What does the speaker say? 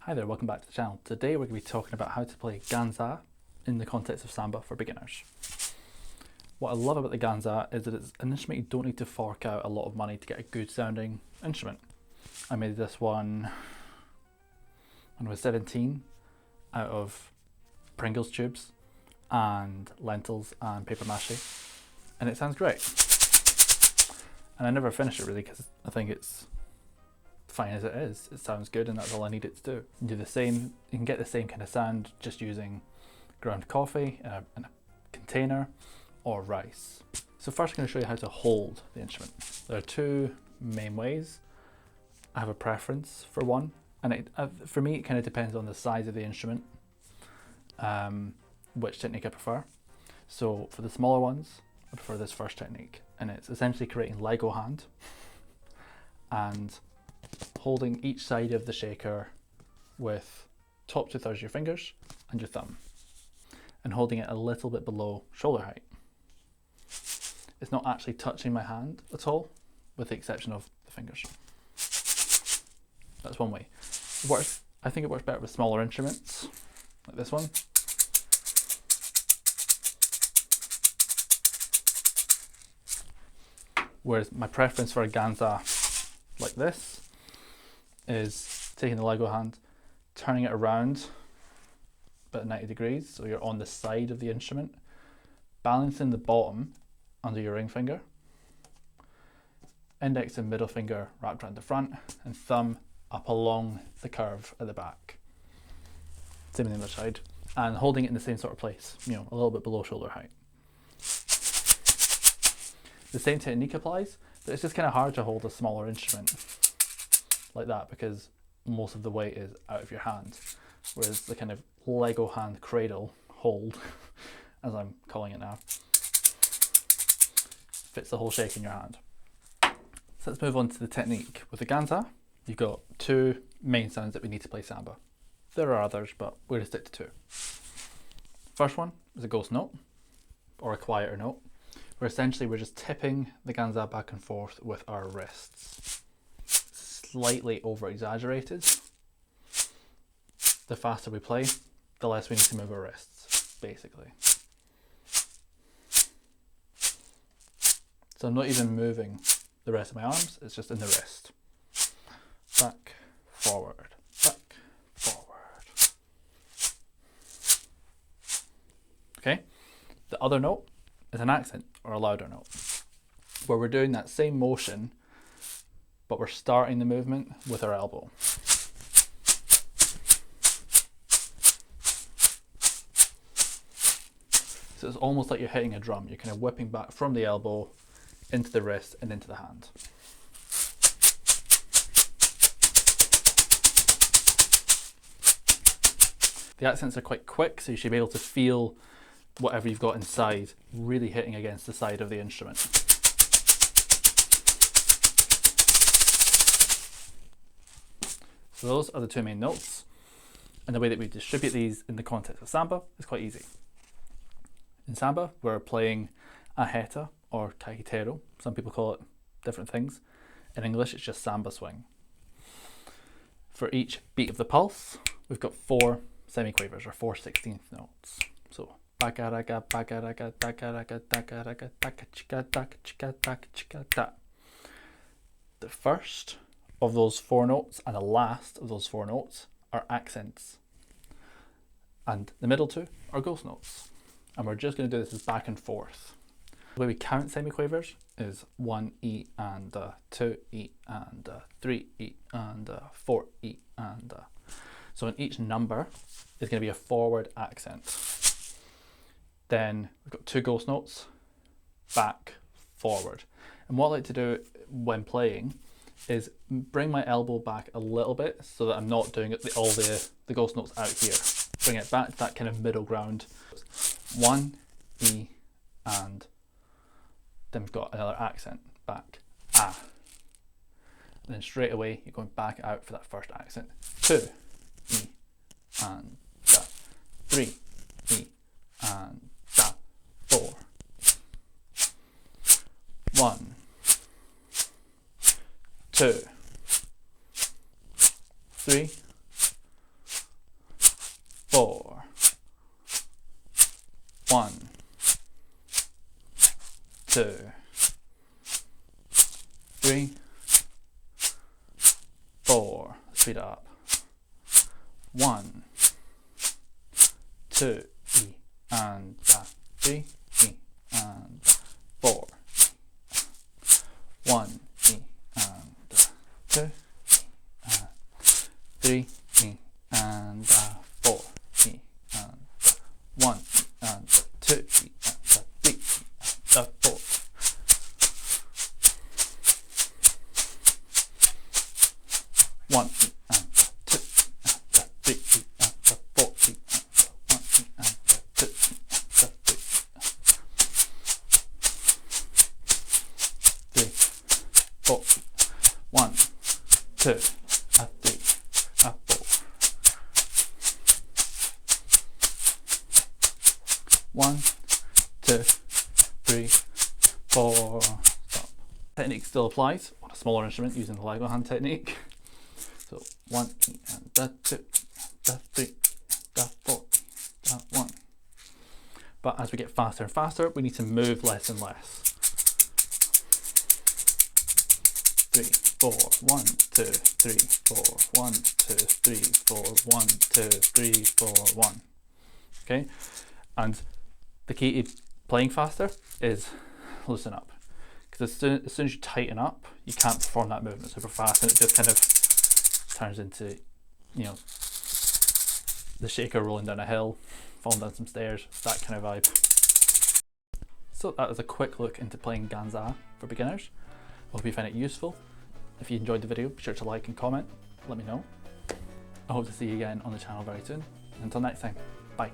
Hi there, welcome back to the channel. Today we're going to be talking about how to play Ganza in the context of Samba for beginners. What I love about the Ganza is that it's an instrument you don't need to fork out a lot of money to get a good sounding instrument. I made this one when I was 17 out of Pringles tubes and lentils and paper mache, and it sounds great. And I never finished it really because I think it's fine as it is. It sounds good and that's all I need it to do. You can do the same, you can get the same kind of sound just using ground coffee in a container or rice. So first I'm going to show you how to hold the instrument. There are two main ways. I have a preference for one, and for me it kind of depends on the size of the instrument, which technique I prefer. So for the smaller ones, I prefer this first technique, and it's essentially creating Lego hand and holding each side of the shaker with top 2/3 of your fingers and your thumb, and holding it a little bit below shoulder height. It's not actually touching my hand at all, with the exception of the fingers. That's one way. It works. I think it works better with smaller instruments, like this one. Whereas my preference for a Ganza like this is taking the Lego hand, turning it around about 90 degrees, so you're on the side of the instrument, balancing the bottom under your ring finger, index and middle finger wrapped around the front, and thumb up along the curve at the back. Same on the other side, and holding it in the same sort of place, a little bit below shoulder height. The same technique applies, but it's just kind of hard to hold a smaller instrument like that because most of the weight is out of your hand, whereas the kind of Lego hand cradle hold, as I'm calling it now, fits the whole shake in your hand. So let's move on to the technique. With the Ganza, you've got two main sounds that we need to play Samba. There are others, but we're going to stick to two. First one is a ghost note, or a quieter note, where essentially we're just tipping the Ganza back and forth with our wrists. Slightly over exaggerated. The faster we play, the less we need to move our wrists, basically. So I'm not even moving the rest of my arms, it's just in the wrist. Back, forward, back, forward. Okay, the other note is an accent or a louder note, where we're doing that same motion, but we're starting the movement with our elbow. So it's almost like you're hitting a drum. You're kind of whipping back from the elbow into the wrist and into the hand. The accents are quite quick, so you should be able to feel whatever you've got inside really hitting against the side of the instrument. So those are the two main notes, and the way that we distribute these in the context of Samba is quite easy. In Samba, we're playing a heta or caquetero. Some people call it different things. In English, it's just Samba swing. For each beat of the pulse, we've got 4 semiquavers or 4 16th notes. So bagaraga, bagaraga, dagaraga, dagaraga, dakachika, dakachika, dakachika, da. The first of those 4 notes and the last of those 4 notes are accents, and the middle 2 are ghost notes, and we're just going to do this as back and forth. The way we count semiquavers is 1 E and 2 E and 3 E and 4 E and so in each number is going to be a forward accent. Then we've got 2 ghost notes, back, forward. And what I like to do when playing is bring my elbow back a little bit so that I'm not doing all the ghost notes out here. Bring it back to that kind of middle ground. 1, E, and then we've got another accent, back, ah. And then straight away you're going back out for that first accent. 2, E, and da. 3, E, and da. 4. 1, 2, 3, 1, 2, 3, 4. Speed it up. 1, 2, E, and 3, E, and 4. 1, E, and 2, E, and 3, E, and 4, E, and 1, E, and 2, E, and 3, E, and 4. 1, E, and 2, E, and 3, E, and 4, E, and 1, E, and 2, E, and 3, 4. 1, 2, 3, 4. 1, 2, 3, 4. Stop. Technique still applies on a smaller instrument using the Lego hand technique. So 1, E, and 2, and 3, and 4, and 1. But as we get faster and faster, we need to move less and less. 3, 4, 1, 2, 3, 4, 1, 2, 3, 4, 1, 2, 3, 4, 1. Okay, and the key to playing faster is loosen up, because as soon as you tighten up, you can't perform that movement super fast, and it just kind of turns into, you know, the shaker rolling down a hill, falling down some stairs, that kind of vibe. So that is a quick look into playing Ganza for beginners. I hope you find it useful. If you enjoyed the video, be sure to like and comment, let me know. I hope to see you again on the channel very soon. Until next time, bye.